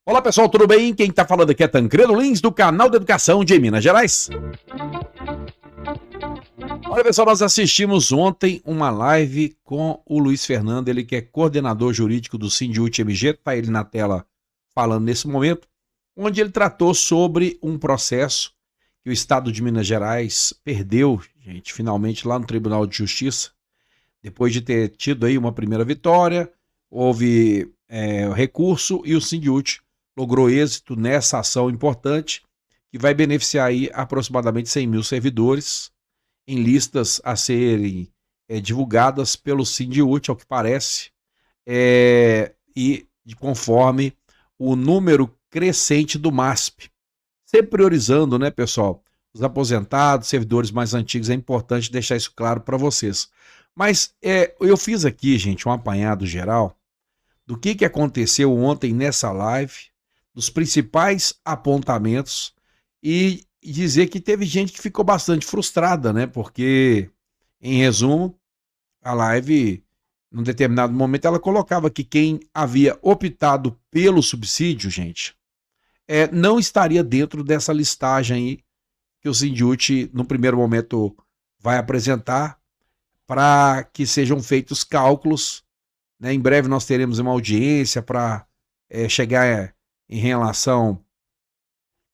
Olá pessoal, tudo bem? Quem tá falando aqui é Tancredo Lins, do canal da Educação de Minas Gerais. Olha pessoal, nós assistimos ontem uma live com o Luiz Fernando, ele que é coordenador jurídico do Sindiúti MG, tá ele na tela falando nesse momento, onde ele tratou sobre um processo que o Estado de Minas Gerais perdeu, gente, finalmente lá no Tribunal de Justiça, depois de ter tido aí uma primeira vitória, houve recurso e o Sindiúti logrou êxito nessa ação importante que vai beneficiar aí aproximadamente 100 mil servidores em listas a serem divulgadas pelo Sindiúti, ao que parece, e conforme o número crescente do MASP. Sempre priorizando, né, pessoal, os aposentados, servidores mais antigos, é importante deixar isso claro para vocês. Mas eu fiz aqui, gente, um apanhado geral do que aconteceu ontem nessa live, dos principais apontamentos e dizer que teve gente que ficou bastante frustrada, né? Porque, em resumo, a live, num determinado momento, ela colocava que quem havia optado pelo subsídio, gente, não estaria dentro dessa listagem aí que o Sindiúti, no primeiro momento, vai apresentar para que sejam feitos cálculos, né? Em breve nós teremos uma audiência para chegar em relação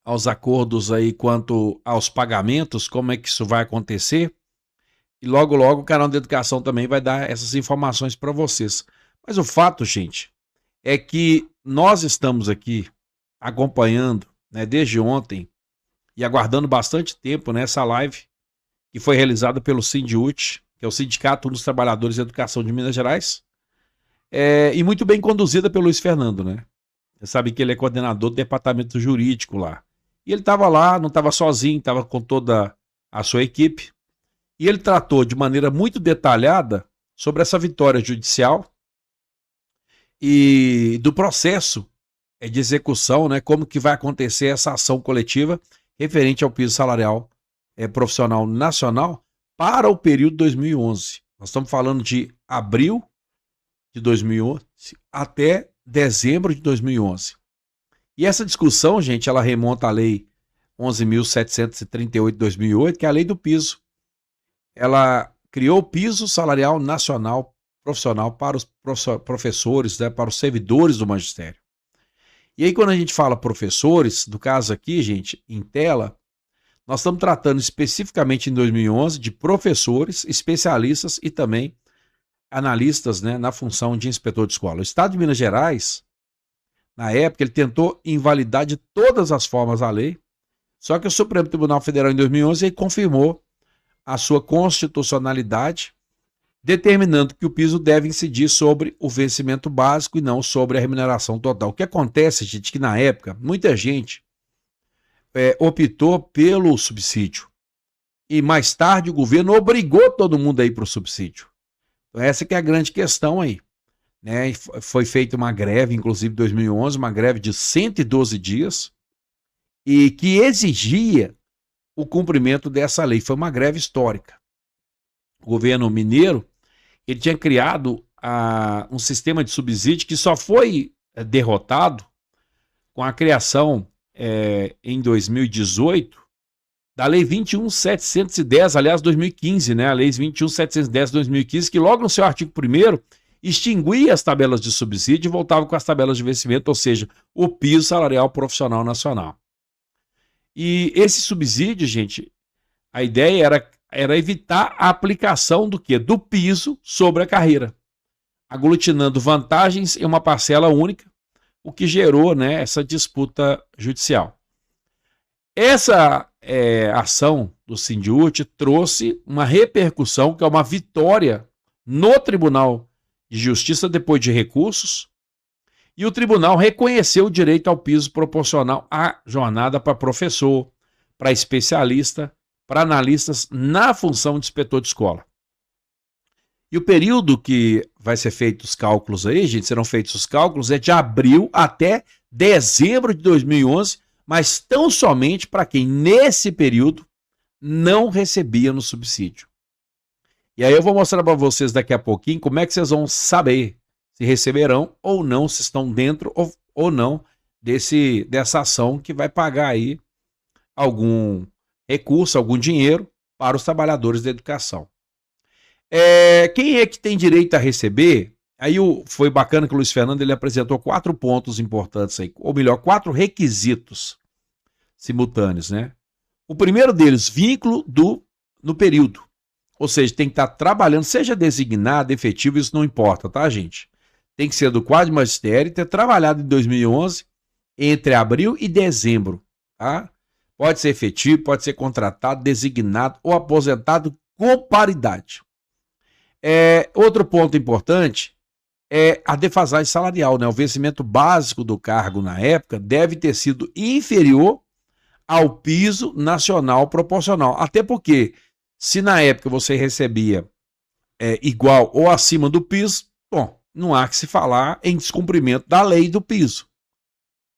aos acordos aí quanto aos pagamentos, como é que isso vai acontecer. E logo, logo o canal da Educação também vai dar essas informações para vocês. Mas o fato, gente, é que nós estamos aqui acompanhando, né, desde ontem e aguardando bastante tempo nessa live que foi realizada pelo Sindiúti, que é o Sindicato dos Trabalhadores de Educação de Minas Gerais, e muito bem conduzida pelo Luiz Fernando, né? Você sabe que ele é coordenador do departamento jurídico lá. E ele estava lá, não estava sozinho, estava com toda a sua equipe. E ele tratou de maneira muito detalhada sobre essa vitória judicial e do processo de execução, né? Como que vai acontecer essa ação coletiva referente ao piso salarial profissional nacional para o período 2011. Nós estamos falando de abril de 2011 até dezembro de 2011. E essa discussão, gente, ela remonta à lei 11.738 de 2008, que é a lei do piso. Ela criou o piso salarial nacional profissional para os professores, né, para os servidores do magistério. E aí quando a gente fala professores, no caso aqui, gente, em tela, nós estamos tratando especificamente em 2011 de professores, especialistas e também analistas, né, na função de inspetor de escola. O Estado de Minas Gerais, na época, ele tentou invalidar de todas as formas a lei, só que o Supremo Tribunal Federal, em 2011, ele confirmou a sua constitucionalidade, determinando que o piso deve incidir sobre o vencimento básico e não sobre a remuneração total. O que acontece, gente, que na época, muita gente optou pelo subsídio, e mais tarde o governo obrigou todo mundo a ir para o subsídio. Essa que é a grande questão aí, né? Foi feita uma greve, inclusive em 2011, uma greve de 112 dias, e que exigia o cumprimento dessa lei. Foi uma greve histórica. O governo mineiro, ele tinha criado um sistema de subsídio que só foi derrotado com a criação em 2018 da Lei 21.710, aliás, 2015, né? A Lei 21.710 de 2015, que logo no seu artigo 1º extinguia as tabelas de subsídio e voltava com as tabelas de vencimento, ou seja, o piso salarial profissional nacional. E esse subsídio, gente, a ideia era evitar a aplicação do quê? Do piso sobre a carreira, aglutinando vantagens em uma parcela única, o que gerou, né, essa disputa judicial. Essa ação do Sindiúti trouxe uma repercussão, que é uma vitória no Tribunal de Justiça depois de recursos, e o tribunal reconheceu o direito ao piso proporcional à jornada para professor, para especialista, para analistas na função de inspetor de escola. E o período que vai ser feito os cálculos aí, gente, serão feitos os cálculos, é de abril até dezembro de 2011, mas tão somente para quem nesse período não recebia no subsídio. E aí eu vou mostrar para vocês daqui a pouquinho como é que vocês vão saber se receberão ou não, se estão dentro ou não dessa ação que vai pagar aí algum recurso, algum dinheiro para os trabalhadores da educação. Quem é que tem direito a receber? Aí foi bacana que o Luiz Fernando ele apresentou 4 pontos importantes aí, ou melhor, 4 requisitos simultâneos, né? O primeiro deles, vínculo no período. Ou seja, tem que estar trabalhando, seja designado, efetivo, isso não importa, tá, gente? Tem que ser do quadro de magistério e ter trabalhado em 2011 entre abril e dezembro, tá? Pode ser efetivo, pode ser contratado, designado ou aposentado com paridade. Outro ponto importante é a defasagem salarial, né? O vencimento básico do cargo na época deve ter sido inferior ao piso nacional proporcional. Até porque, se na época você recebia igual ou acima do piso, bom, não há que se falar em descumprimento da lei do piso.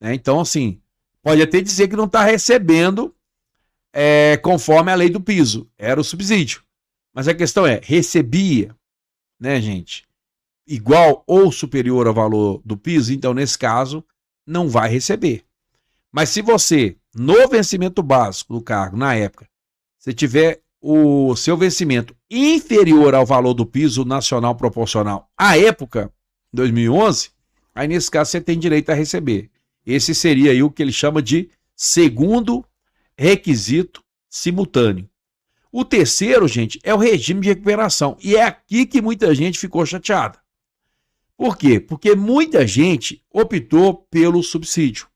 Né? Então, assim, pode até dizer que não está recebendo conforme a lei do piso. Era o subsídio. Mas a questão é, recebia, né, gente, igual ou superior ao valor do piso, então, nesse caso, não vai receber. Mas se você, no vencimento básico do cargo, na época, se tiver o seu vencimento inferior ao valor do piso nacional proporcional à época, 2011, aí nesse caso você tem direito a receber. Esse seria aí o que ele chama de segundo requisito simultâneo. O terceiro, gente, é o regime de recuperação. E é aqui que muita gente ficou chateada. Por quê? Porque muita gente optou pelo subsídio.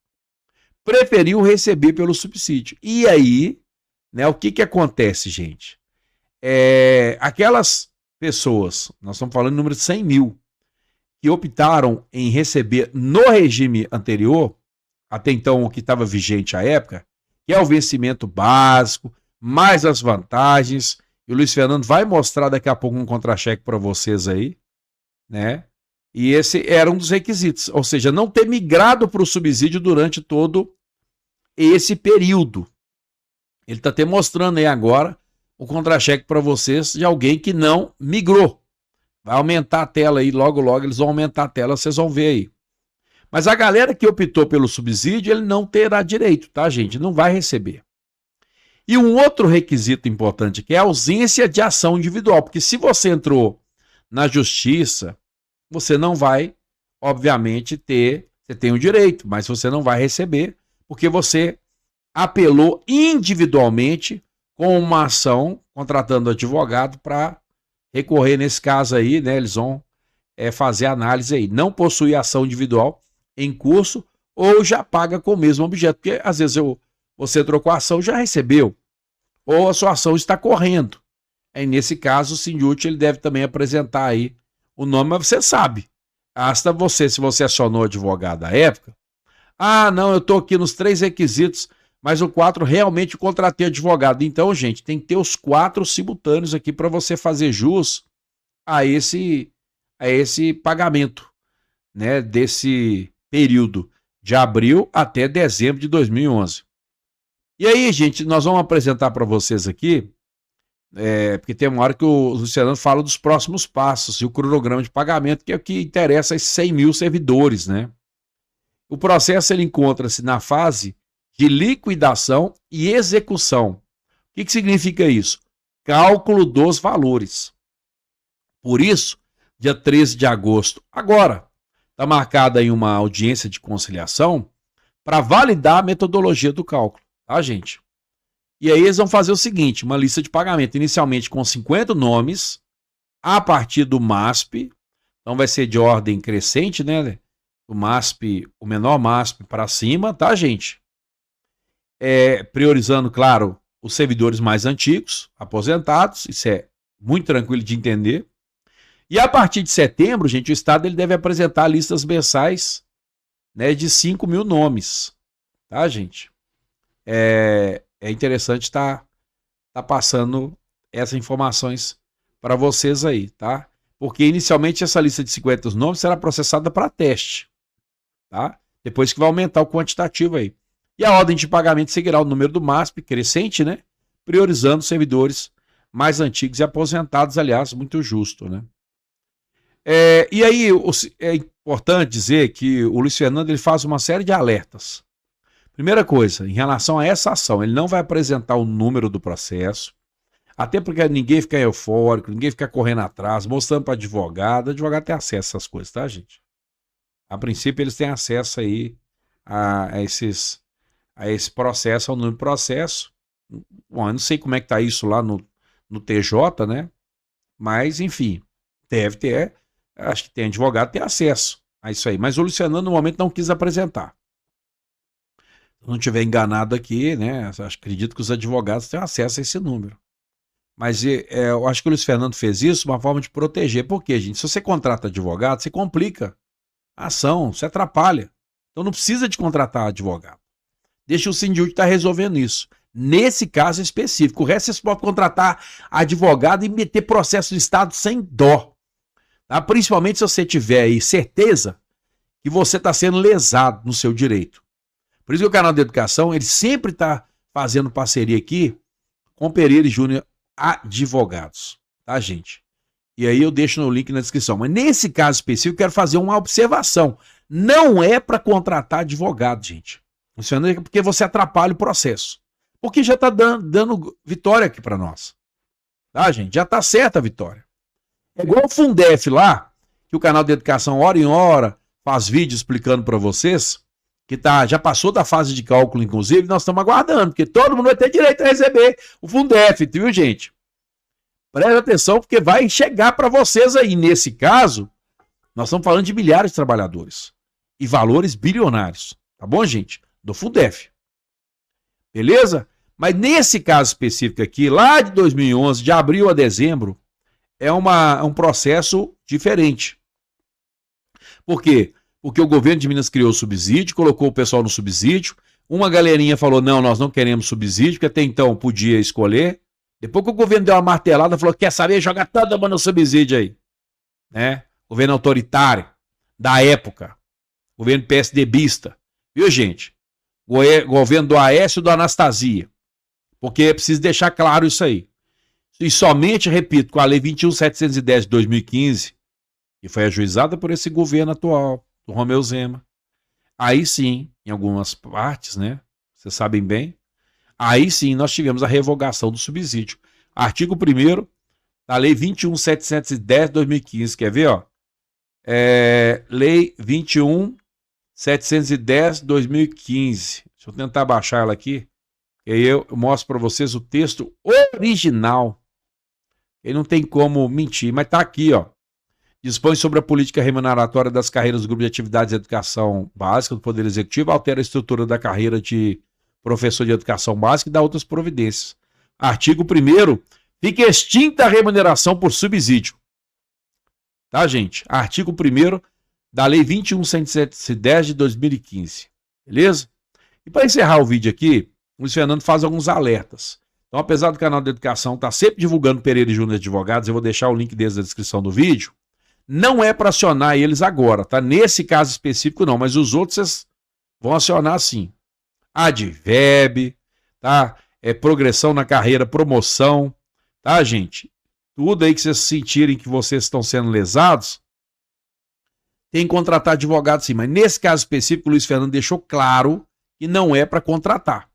Preferiu receber pelo subsídio. E aí, né, o que acontece, gente? Aquelas pessoas, nós estamos falando de número de 100 mil, que optaram em receber no regime anterior, até então o que estava vigente à época, que é o vencimento básico, mais as vantagens, e o Luiz Fernando vai mostrar daqui a pouco um contra-cheque para vocês aí, né? E esse era um dos requisitos, ou seja, não ter migrado para o subsídio durante todo esse período. Ele está até mostrando aí agora o contra-cheque para vocês de alguém que não migrou. Vai aumentar a tela aí, logo eles vão aumentar a tela, vocês vão ver aí. Mas a galera que optou pelo subsídio, ele não terá direito, tá, gente? Não vai receber. E um outro requisito importante que é a ausência de ação individual, porque se você entrou na justiça, você não vai, obviamente, você tem o direito, mas você não vai receber, porque você apelou individualmente com uma ação, contratando advogado para recorrer nesse caso aí, né? Eles vão fazer análise aí. Não possui ação individual em curso ou já paga com o mesmo objeto, porque às vezes você trocou a ação, já recebeu, ou a sua ação está correndo. Aí nesse caso o síndico ele deve também apresentar aí o nome, mas você sabe. Basta você, se você acionou advogado à época, não, eu estou aqui nos 3 requisitos, mas o 4 realmente contratei advogado. Então, gente, tem que ter os 4 simultâneos aqui para você fazer jus a esse pagamento, né, desse período de abril até dezembro de 2011. E aí, gente, nós vamos apresentar para vocês aqui, porque tem uma hora que o Luciano fala dos próximos passos e o cronograma de pagamento, que é o que interessa a esses 100 mil servidores, né? O processo ele encontra-se na fase de liquidação e execução. O que significa isso? Cálculo dos valores. Por isso, dia 13 de agosto, agora, está marcada aí uma audiência de conciliação para validar a metodologia do cálculo, tá, gente? E aí eles vão fazer o seguinte, uma lista de pagamento, inicialmente com 50 nomes, a partir do MASP, então vai ser de ordem crescente, né? O MASP, o menor MASP para cima, tá, gente? Priorizando, claro, os servidores mais antigos, aposentados, isso é muito tranquilo de entender. E a partir de setembro, gente, o Estado ele deve apresentar listas mensais, né, de 5 mil nomes, tá, gente? É interessante estar passando essas informações para vocês aí, tá? Porque inicialmente essa lista de 50 nomes será processada para teste, tá? Depois que vai aumentar o quantitativo aí. E a ordem de pagamento seguirá o número do MASP, crescente, né? Priorizando os servidores mais antigos e aposentados, aliás, muito justo, né? E aí é importante dizer que o Luiz Fernando ele faz uma série de alertas. Primeira coisa, em relação a essa ação, ele não vai apresentar o número do processo, até porque ninguém fica eufórico, ninguém fica correndo atrás, mostrando para advogado tem acesso a essas coisas, tá, gente? A princípio, eles têm acesso aí a esse processo, ao número do processo. Bom, eu não sei como é que tá isso lá no TJ, né? Mas, enfim, deve ter, acho que tem advogado que tem acesso a isso aí. Mas o Luiz Fernando, no momento, não quis apresentar. Se não estiver enganado aqui, né? Acredito que os advogados têm acesso a esse número. Mas eu acho que o Luiz Fernando fez isso uma forma de proteger. Por quê, gente? Se você contrata advogado, você complica a ação, você atrapalha. Então não precisa de contratar advogado. Deixa o Sindicute estar resolvendo isso. Nesse caso específico. O resto vocês podem contratar advogado e meter processo do Estado sem dó. Tá? Principalmente se você tiver aí certeza que você está sendo lesado no seu direito. Por isso que o canal de educação, ele sempre está fazendo parceria aqui com Pereira e Júnior Advogados, tá, gente? E aí eu deixo no link na descrição. Mas nesse caso específico, eu quero fazer uma observação. Não é para contratar advogado, gente. Porque você atrapalha o processo. Porque já está dando vitória aqui para nós. Tá, gente? Já está certa a vitória. É igual o Fundef lá, que o canal de educação, hora em hora, faz vídeo explicando para vocês, que já passou da fase de cálculo, inclusive, nós estamos aguardando, porque todo mundo vai ter direito a receber o Fundef, viu, gente? Presta atenção, porque vai chegar para vocês aí. Nesse caso, nós estamos falando de milhares de trabalhadores e valores bilionários, tá bom, gente? Do Fundef. Beleza? Mas nesse caso específico aqui, lá de 2011, de abril a dezembro, é um processo diferente. Por quê? Porque o governo de Minas criou o subsídio, colocou o pessoal no subsídio. Uma galerinha falou, não, nós não queremos subsídio, porque até então podia escolher. Depois que o governo deu uma martelada, falou, quer saber, joga todo mundo no subsídio aí. Né? Governo autoritário, da época. Governo PSDBista. Viu, gente? Governo do Aécio e do Anastasia. Porque é preciso deixar claro isso aí. E somente, repito, com a Lei 21.710 de 2015, que foi ajuizada por esse governo atual, do Romeu Zema. Aí sim, em algumas partes, né? Vocês sabem bem. Aí sim nós tivemos a revogação do subsídio. Artigo 1º da Lei 21.710 de 2015. Quer ver, ó? Lei 21.710 de 2015. Deixa eu tentar baixar ela aqui. E aí eu mostro para vocês o texto original. Ele não tem como mentir, mas tá aqui, ó. Dispõe sobre a política remuneratória das carreiras do grupo de atividades de educação básica do Poder Executivo, altera a estrutura da carreira de professor de educação básica e dá outras providências. Artigo 1º, fica extinta a remuneração por subsídio. Tá, gente? Artigo 1º da Lei 21.710 de 2015. Beleza? E para encerrar o vídeo aqui, o Luiz Fernando faz alguns alertas. Então, apesar do canal de educação estar sempre divulgando Pereira e Júnior Advogados, eu vou deixar o link deles na descrição do vídeo. Não é para acionar eles agora, tá? Nesse caso específico não, mas os outros vocês vão acionar sim. Adverb, tá? Progressão na carreira, promoção, tá, gente? Tudo aí que vocês sentirem que vocês estão sendo lesados, tem que contratar advogado sim. Mas nesse caso específico, o Luiz Fernando deixou claro que não é para contratar.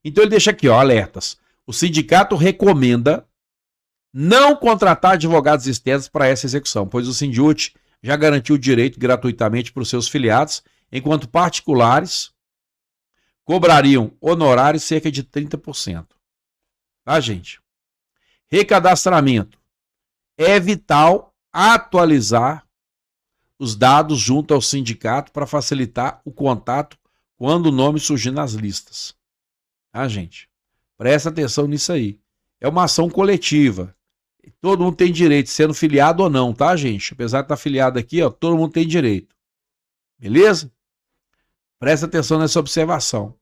Então ele deixa aqui, ó, alertas. O sindicato recomenda não contratar advogados externos para essa execução, pois o Sindicute já garantiu o direito gratuitamente para os seus filiados, enquanto particulares cobrariam honorários cerca de 30%. Tá, gente? Recadastramento. É vital atualizar os dados junto ao sindicato para facilitar o contato quando o nome surgir nas listas. Tá, gente? Presta atenção nisso aí. É uma ação coletiva. Todo mundo tem direito, sendo filiado ou não, tá, gente? Apesar de estar filiado aqui, ó, todo mundo tem direito. Beleza? Presta atenção nessa observação.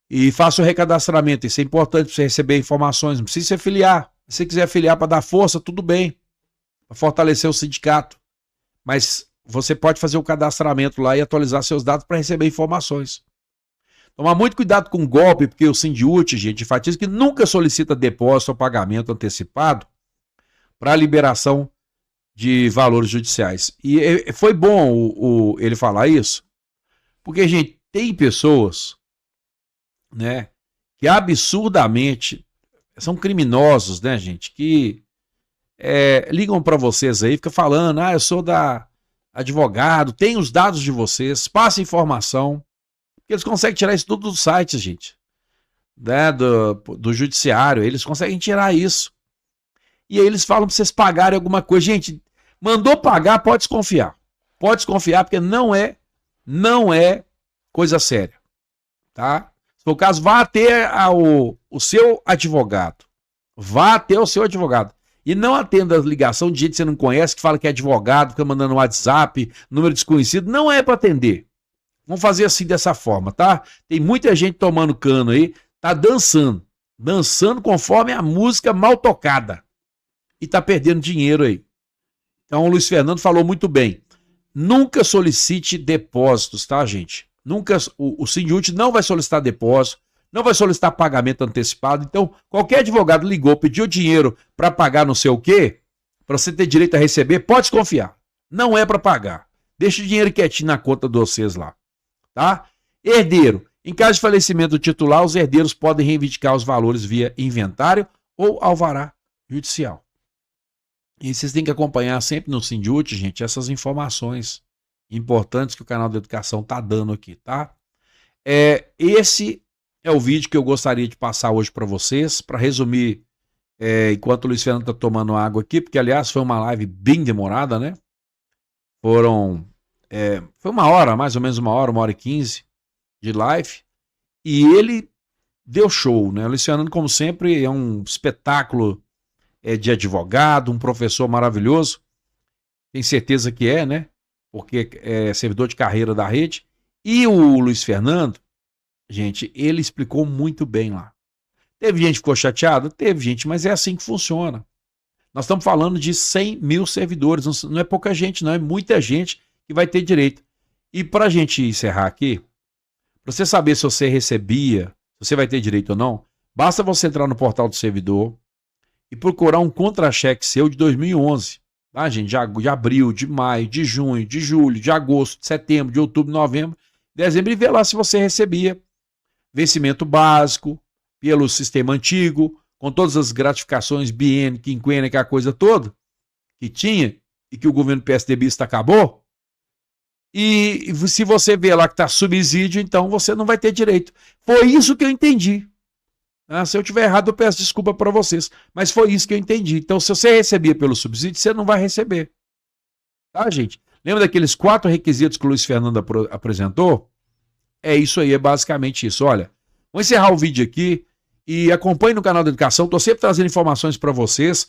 E faça o recadastramento. Isso é importante para você receber informações. Não precisa se filiar. Se você quiser filiar para dar força, tudo bem. Para fortalecer o sindicato. Mas você pode fazer o cadastramento lá e atualizar seus dados para receber informações. Tomar muito cuidado com o golpe, porque o Sindicute, gente, enfatiza que nunca solicita depósito ou pagamento antecipado para a liberação de valores judiciais. E foi bom ele falar isso, porque, gente, tem pessoas, né, que absurdamente são criminosos, né, gente, que ligam para vocês aí, fica falando, eu sou advogado, tem os dados de vocês, passa informação, porque eles conseguem tirar isso tudo do site, gente, né, do judiciário, eles conseguem tirar isso. E aí eles falam para vocês pagarem alguma coisa. Gente, mandou pagar, pode desconfiar. Pode desconfiar, porque não é coisa séria. Tá? Se for o caso, vá até o seu advogado. Vá até o seu advogado. E não atenda a ligação de gente que você não conhece, que fala que é advogado, fica mandando WhatsApp, número desconhecido. Não é para atender. Vamos fazer assim, dessa forma, tá? Tem muita gente tomando cano aí, tá dançando. Dançando conforme a música mal tocada. E tá perdendo dinheiro aí. Então o Luiz Fernando falou muito bem. Nunca solicite depósitos, tá, gente? Nunca, o Sindicute não vai solicitar depósito, não vai solicitar pagamento antecipado. Então, qualquer advogado ligou, pediu dinheiro para pagar não sei o quê, para você ter direito a receber, pode desconfiar. Não é para pagar. Deixa o dinheiro quietinho na conta de vocês lá, tá? Herdeiro. Em caso de falecimento do titular, os herdeiros podem reivindicar os valores via inventário ou alvará judicial. E vocês têm que acompanhar sempre no Sindicute, gente, essas informações importantes que o canal da Educação está dando aqui, tá? Esse é o vídeo que eu gostaria de passar hoje para vocês, para resumir, enquanto o Luiz Fernando está tomando água aqui, porque, aliás, foi uma live bem demorada, né? Foi uma hora, mais ou menos 1 hora e 15 de live, e ele deu show, né? O Luiz Fernando, como sempre, é um espetáculo de advogado, um professor maravilhoso, tem certeza que né? Porque é servidor de carreira da rede. E o Luiz Fernando, gente, ele explicou muito bem lá. Teve gente que ficou chateada? Teve, gente, mas é assim que funciona. Nós estamos falando de 100 mil servidores, não é pouca gente, não, é muita gente que vai ter direito. E para a gente encerrar aqui, para você saber se você recebia, se você vai ter direito ou não, basta você entrar no portal do servidor e procurar um contra-cheque seu de 2011. Tá, gente? De abril, de maio, de junho, de julho, de agosto, de setembro, de outubro, novembro, dezembro, e ver lá se você recebia vencimento básico, pelo sistema antigo, com todas as gratificações biênio, quinquênio, aquela coisa toda que tinha e que o governo PSDBista acabou. E se você vê lá que está subsídio, então você não vai ter direito. Foi isso que eu entendi. Se eu tiver errado, eu peço desculpa para vocês. Mas foi isso que eu entendi. Então, se você recebia pelo subsídio, você não vai receber. Tá, gente? Lembra daqueles 4 requisitos que o Luiz Fernando apresentou? É isso aí, é basicamente isso. Olha, vou encerrar o vídeo aqui e acompanhe no canal da Educação. Estou sempre trazendo informações para vocês.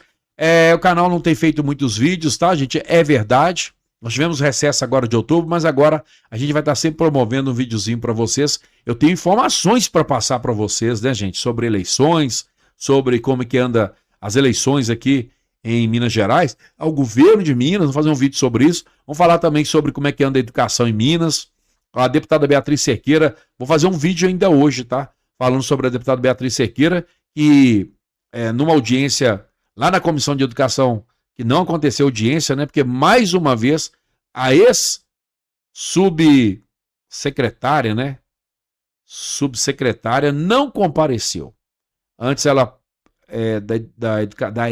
O canal não tem feito muitos vídeos, tá, gente? É verdade. Nós tivemos recesso agora de outubro, mas agora a gente vai estar sempre promovendo um videozinho para vocês. Eu tenho informações para passar para vocês, né, gente? Sobre eleições, sobre como é que anda as eleições aqui em Minas Gerais. O governo de Minas, vamos fazer um vídeo sobre isso. Vamos falar também sobre como é que anda a educação em Minas. A deputada Beatriz Cerqueira, vou fazer um vídeo ainda hoje, tá? Falando sobre a deputada Beatriz Cerqueira, que numa audiência lá na Comissão de Educação, que não aconteceu audiência, né? Porque, mais uma vez, a ex-subsecretária, né? Subsecretária não compareceu. Antes ela,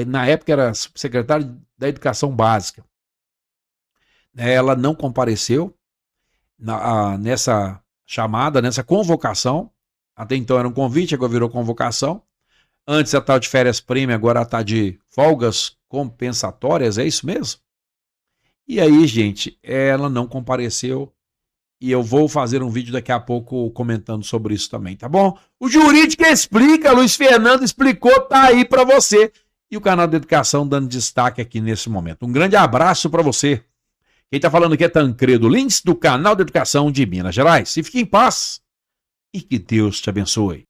na época, era subsecretária da Educação Básica. Ela não compareceu nessa chamada, nessa convocação. Até então era um convite, agora virou convocação. Antes ela estava de férias prêmio, agora ela está de folgas compensatórias, é isso mesmo? E aí, gente, ela não compareceu e eu vou fazer um vídeo daqui a pouco comentando sobre isso também, tá bom? O Jurídico Explica, Luiz Fernando explicou, tá aí para você. E o canal da Educação dando destaque aqui nesse momento. Um grande abraço para você. Quem tá falando aqui é Tancredo Lins, do canal da Educação de Minas Gerais. E fique em paz e que Deus te abençoe.